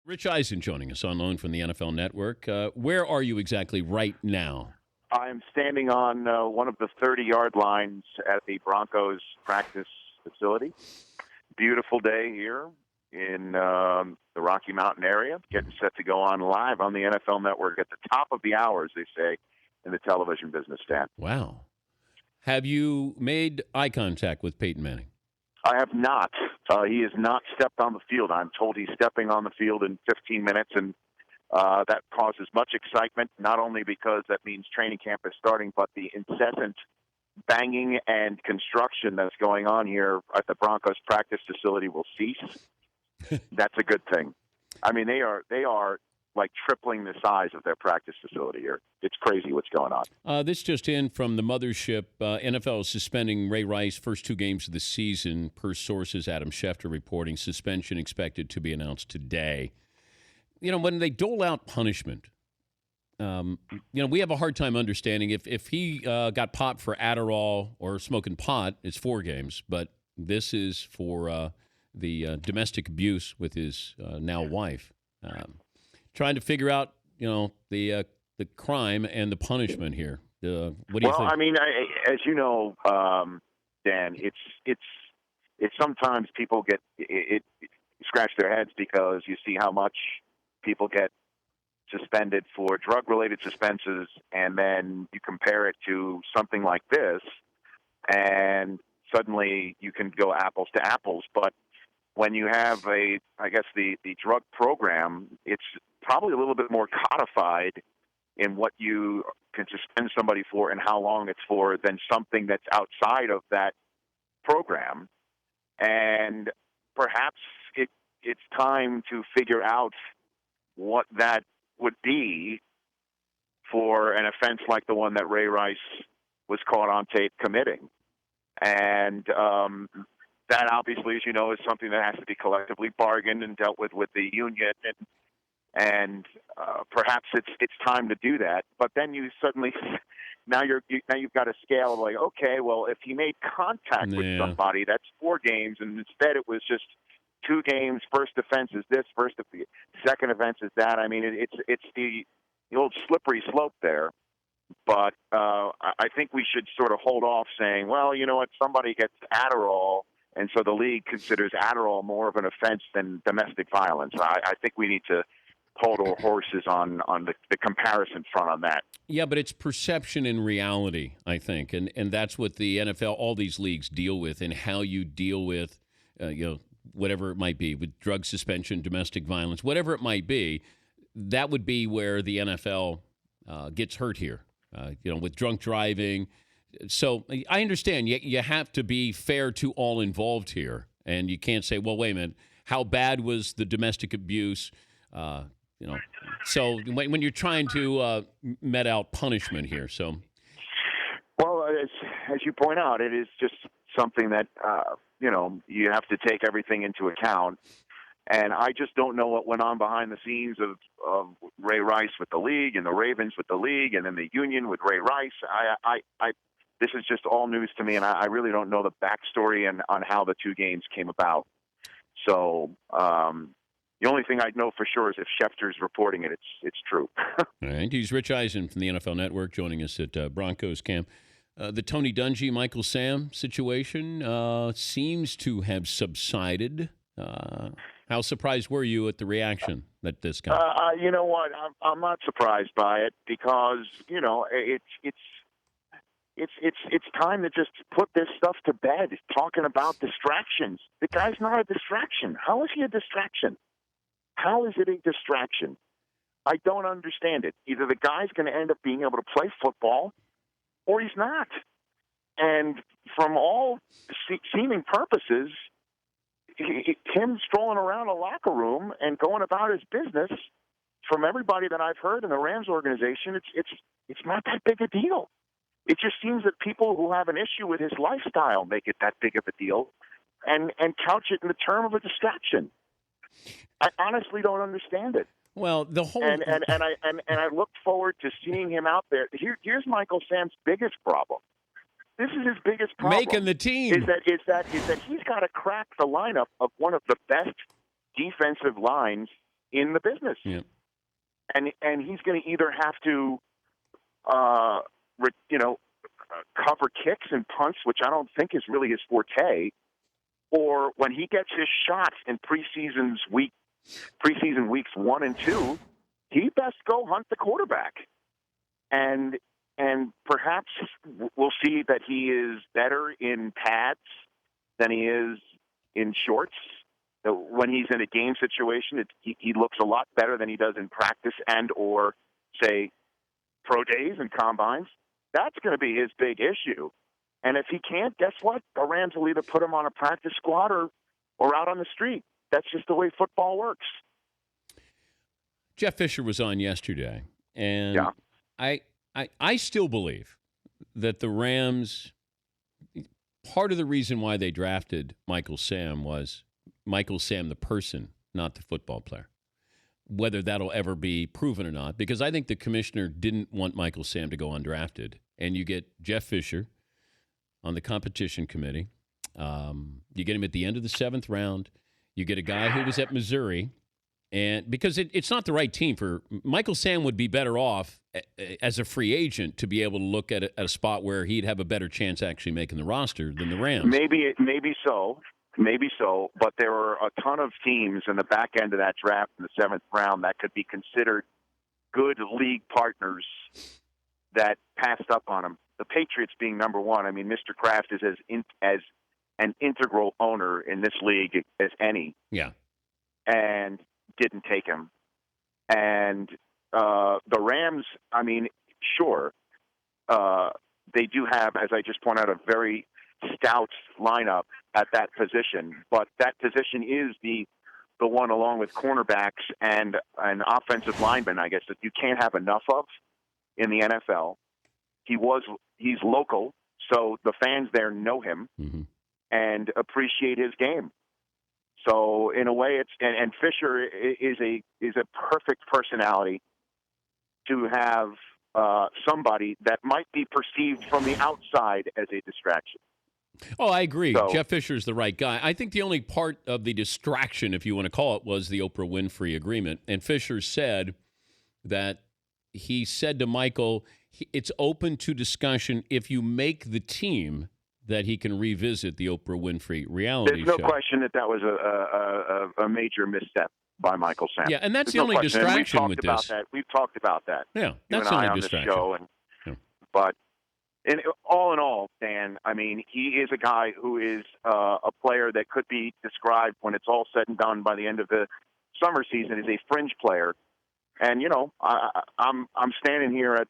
Rich Eisen joining us on loan from the NFL Network. Where are you exactly right now? I'm standing on one of the 30-yard lines at the Broncos practice facility. Beautiful day here in the Rocky Mountain area. Getting set to go on live on the NFL Network at the top of the hour, as they say, in the television business, Stan. Wow. Have you made eye contact with Peyton Manning? I have not. He has not stepped on the field. I'm told he's stepping on the field in 15 minutes, and that causes much excitement, not only because that means training camp is starting, but the incessant banging and construction that's going on here at the Broncos practice facility will cease. That's a good thing. I mean, they are like tripling the size of their practice facility here. It's crazy what's going on. This just in from the mothership. NFL is suspending Ray Rice first 2 games of the season, per sources. Adam Schefter reporting suspension expected to be announced today. You know, when they dole out punishment, we have a hard time understanding if he got popped for Adderall or smoking pot, it's 4 games, but this is for the domestic abuse with his now wife. Trying to figure out, the crime and the punishment here. What do you think? Well, I mean, as you know, Dan, it's sometimes people get scratch their heads because you see how much people get suspended for drug-related suspenses, and then you compare it to something like this, and suddenly you can go apples to apples. But when you have the drug program, it's probably a little bit more codified in what you can suspend somebody for and how long it's for than something that's outside of that program. And perhaps it's time to figure out what that would be for an offense like the one that Ray Rice was caught on tape committing. And that obviously, as you know, is something that has to be collectively bargained and dealt with the union, and perhaps it's time to do that. But then you suddenly now you've got a scale of like, okay, well, if he made contact with somebody, that's 4 games, and instead it was just 2 games. First offense is this, second offense is that. I mean, it's the old slippery slope there. But I think we should sort of hold off saying, well, you know what, somebody gets Adderall, and so the league considers Adderall more of an offense than domestic violence. I think we need to hold our horses on the comparison front on that. Yeah, but it's perception and reality, I think, and that's what the NFL, all these leagues deal with, and how you deal with, whatever it might be, with drug suspension, domestic violence, whatever it might be. That would be where the NFL gets hurt here, with drunk driving. So I understand you have to be fair to all involved here, and you can't say, well, wait a minute, how bad was the domestic abuse? So when you're trying to met out punishment here, so. Well, as you point out, it is just something that, you have to take everything into account. And I just don't know what went on behind the scenes of Ray Rice with the league and the Ravens with the league and then the union with Ray Rice. This is just all news to me, and I really don't know the backstory and on how the 2 games came about. So the only thing I know for sure is if Schefter's reporting it, it's true. All right. He's Rich Eisen from the NFL Network joining us at Broncos camp. The Tony Dungy, Michael Sam situation seems to have subsided. How surprised were you at the reaction that this got? You know what? I'm not surprised by it because it's time to just put this stuff to bed. Talking about distractions, the guy's not a distraction. How is he a distraction? How is it a distraction? I don't understand it. Either the guy's going to end up being able to play football, or he's not. And from all seeming purposes, him strolling around a locker room and going about his business, from everybody that I've heard in the Rams organization, it's not that big a deal. It just seems that people who have an issue with his lifestyle make it that big of a deal, and couch it in the term of a distraction. I honestly don't understand it. Well, the whole and I look forward to seeing him out there. Here's Michael Sam's biggest problem. This is his biggest problem. Making the team is that he's got to crack the lineup of one of the best defensive lines in the business. Yeah. And he's going to either have to, cover kicks and punts, which I don't think is really his forte, or when he gets his shots in preseason weeks 1 and 2, he best go hunt the quarterback. And perhaps we'll see that he is better in pads than he is in shorts. When he's in a game situation, he looks a lot better than he does in practice and or, say, pro days and combines. That's going to be his big issue. And if he can't, guess what? The Rams will either put him on a practice squad or out on the street. That's just the way football works. Jeff Fisher was on yesterday, and I still believe that the Rams, part of the reason why they drafted Michael Sam was Michael Sam the person, not the football player. Whether that'll ever be proven or not, because I think the commissioner didn't want Michael Sam to go undrafted. And you get Jeff Fisher on the competition committee. You get him at the end of the 7th round. You get a guy who was at Missouri. And because it's not the right team for Michael Sam would be better off as a free agent to be able to look at a spot where he'd have a better chance actually making the roster than the Rams. Maybe so, but there were a ton of teams in the back end of that draft in the 7th round that could be considered good league partners that passed up on him. The Patriots being number one. I mean, Mr. Kraft is as an integral owner in this league as any. Yeah. And didn't take him. And the Rams, I mean, sure, they do have, as I just pointed out, a very stout lineup at that position. But that position is the one, along with cornerbacks and an offensive lineman, I guess, that you can't have enough of in the NFL. He's local, so the fans there know him and appreciate his game. So in a way, and Fisher is a perfect personality to have somebody that might be perceived from the outside as a distraction. Oh, I agree. So, Jeff Fisher's the right guy. I think the only part of the distraction, if you want to call it, was the Oprah Winfrey agreement. And Fisher said that he said to Michael, it's open to discussion if you make the team that he can revisit the Oprah Winfrey reality show. There's no question that was a major misstep by Michael Sam. Yeah, and that's the only distraction with this. We've talked about that. Yeah, that's the only distraction. But all in all, Dan, I mean, he is a guy who is a player that could be described, when it's all said and done by the end of the summer season, as a fringe player. And I'm standing here at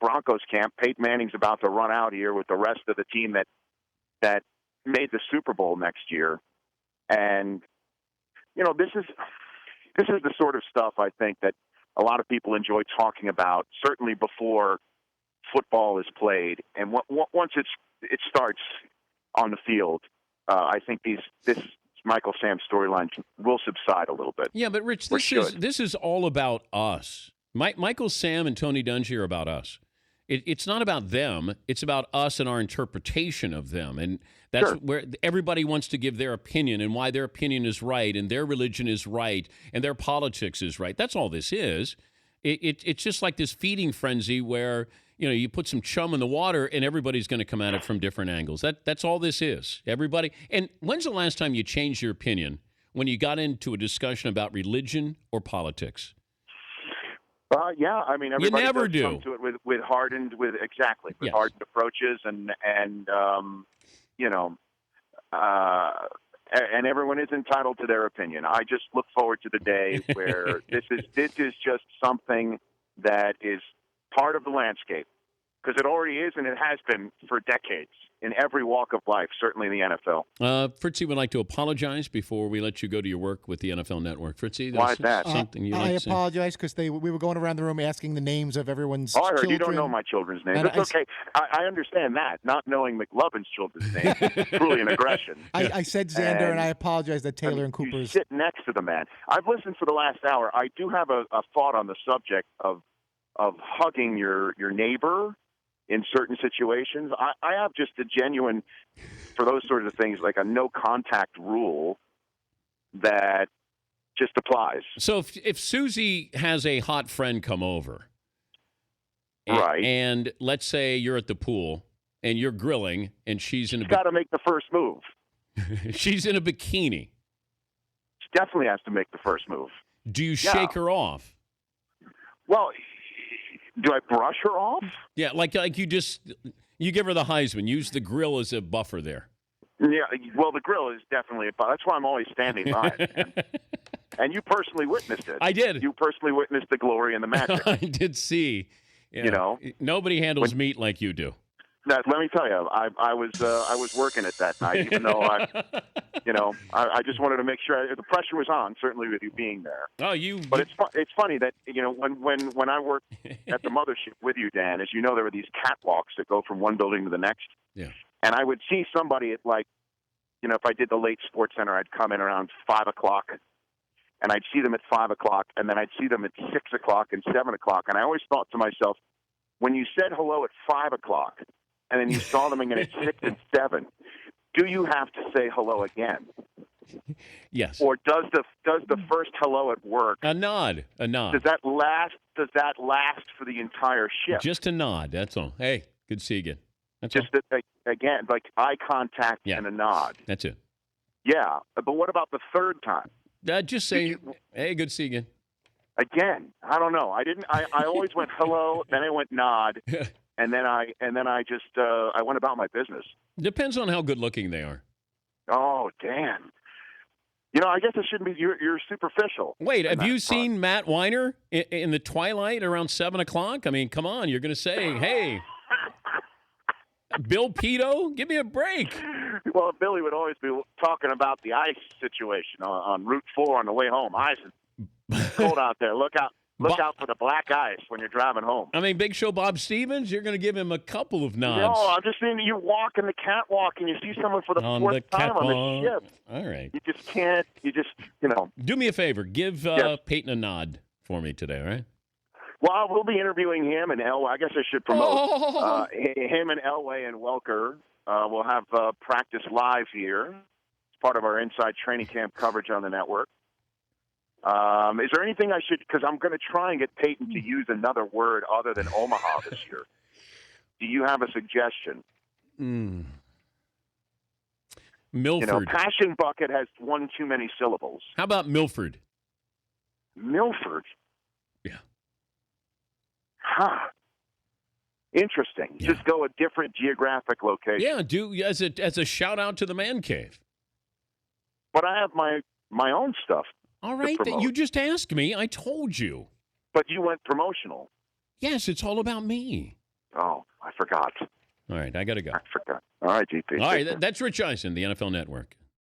Broncos camp. Peyton Manning's about to run out here with the rest of the team that made the Super Bowl next year. And this is the sort of stuff I think that a lot of people enjoy talking about, certainly before football is played, and once it starts on the field, I think this Michael Sam storyline will subside a little bit. Yeah, but Rich, this is all about us. Michael Sam and Tony Dungy are about us. It's not about them. It's about us and our interpretation of them. And that's where everybody wants to give their opinion and why their opinion is right and their religion is right and their politics is right. That's all this is. It's just like this feeding frenzy where, you put some chum in the water and everybody's going to come at it from different angles. That's all this is. Everybody. And when's the last time you changed your opinion when you got into a discussion about religion or politics? Yeah, I mean, everybody never do. Come to it with hardened approaches and everyone is entitled to their opinion. I just look forward to the day where this is just something that is part of the landscape, because it already is, and it has been for decades in every walk of life, certainly in the NFL. Fritzy would like to apologize before we let you go to your work with the NFL Network. Fritzy, why is that? Something you I like to say? apologize because we were going around the room asking the names of everyone's I heard children. You don't know my children's names. That's okay. I understand that. Not knowing McLovin's children's name is truly an aggression. I said Xander, and I apologize that Taylor and Cooper's. You sit next to the man. I've listened for the last hour. I do have a thought on the subject of hugging your neighbor in certain situations. I have just a genuine, for those sorts of things, like a no contact rule that just applies. So if Susie has a hot friend come over, Right. and let's say you're at the pool and you're grilling, and she's got to make the first move. she's in a bikini. She definitely has to make the first move. Do you shake her off? Well, do I brush her off? Yeah, like you give her the Heisman. Use the grill as a buffer there. Yeah, well, the grill is definitely that's why I'm always standing by it. And you personally witnessed it. I did. You personally witnessed the glory and the magic. I did see. Yeah. You know, nobody handles meat like you do. Let me tell you, I was working it that night, even though I just wanted to make sure the pressure was on. Certainly with you being there. Oh, But it's funny that when I worked at the mothership with you, Dan, as you know, there were these catwalks that go from one building to the next. Yeah. And I would see somebody at if I did the late sports center, I'd come in around 5 o'clock, and I'd see them at 5 o'clock, and then I'd see them at 6 o'clock and 7 o'clock, and I always thought to myself, when you said hello at 5 o'clock, and then you saw them again at 6 and 7, do you have to say hello again? Yes. Or does the first hello at work a nod? Does that last for the entire shift? Just a nod. That's all. Hey, good to see you again. That's just all. Again, like eye contact and a nod. That's it. Yeah, but what about the third time? Just say, hey, good to see you again. Again, I don't know. I always went hello, then I went nod, and then I just I went about my business. Depends on how good looking they are. Oh, damn. I guess it shouldn't be. You're superficial. Wait, have you seen Matt Weiner in the twilight around 7 o'clock? I mean, come on. You're going to say, hey, Bill Pito, give me a break. Well, Billy would always be talking about the ice situation on Route 4 on the way home. Eisen, cold out there. Look out for the black ice when you're driving home. I mean, Big Show Bob Stevens, you're going to give him a couple of nods. No, I'm just saying you walk in the catwalk and you see someone for the fourth time on the ship. All right. You just can't. Do me a favor. Give Peyton a nod for me today, all right? Well, we'll be interviewing him and Elway. I guess I should promote him and Elway and Welker. We'll have practice live here. It's part of our inside training camp coverage on the network. Is there anything I should – because I'm going to try and get Peyton to use another word other than Omaha this year. Do you have a suggestion? Milford. Passion Bucket has one too many syllables. How about Milford? Milford? Yeah. Huh. Interesting. Yeah. Just go a different geographic location. Yeah, do as a shout out to the man cave. But I have my own stuff. All right, you just asked me. I told you. But you went promotional. Yes, it's all about me. Oh, I forgot. All right, I got to go. I forgot. All right, GP. All right, that's Rich Eisen, the NFL Network.